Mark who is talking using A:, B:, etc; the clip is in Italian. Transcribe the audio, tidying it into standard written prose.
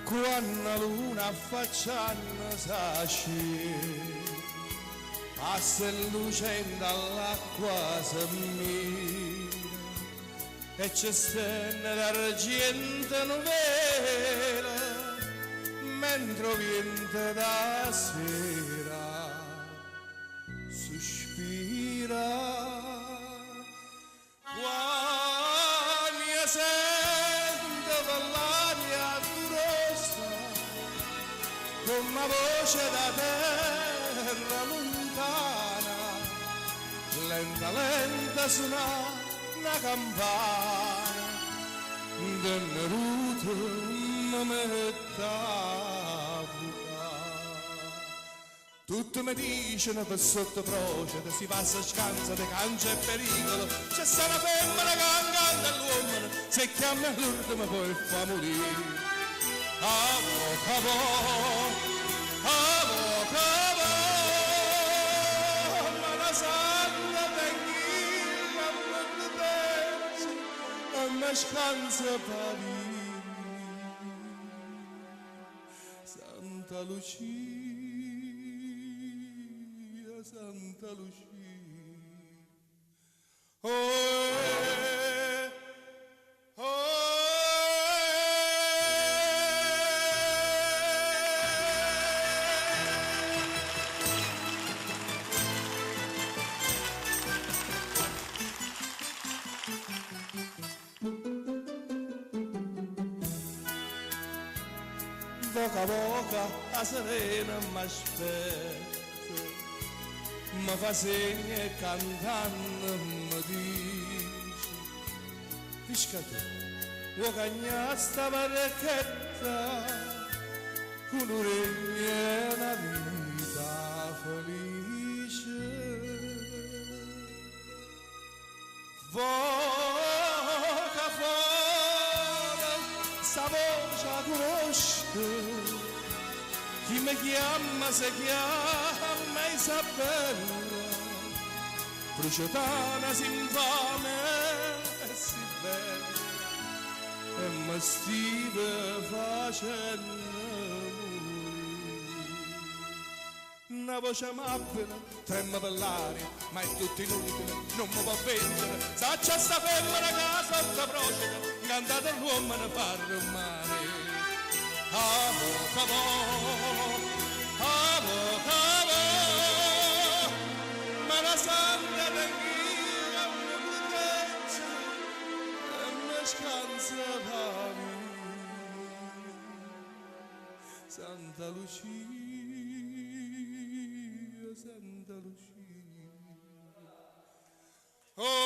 A: quando la luna affacciando s'asce passa lucendo all'acqua si mira e c'è stenne d'argento novela mentre viene da sera sospira quando sente l'aria durosa come voce da terra lontana lenta lenta suona una campana denneruto mi mette a bucare. Tutti mi dicono per sotto procede si passa scansa di cancia e pericolo c'è sta una femmina che anganda l'uomo se chiama l'ultimo poi fa morire. Avocavo, ma la santa tranquilla quando pensi a me scansa pavini. Santa Lucia, Santa Lucia, oh, poca a poca la serena mi aspetta, mi fa segno e cantando mi dice fisca tu, vuoi cagnare sta barchetta con l'orecchia e una vita felice. Voca fuori sta voce conosce chi mi chiama si chiama Isabella Bruciotana si infame e si bella e mi stive facendo una voce amabile trema per l'aria ma è tutto inutile non mi può vincere sa c'è sta femmina che sotto procede cantate l'uomo ne parla male. Avocavo, avocavo, ma la santa tranquilla mi protegge e mi scansa pavi. Santa Lucia, Santa Lucia. Oh,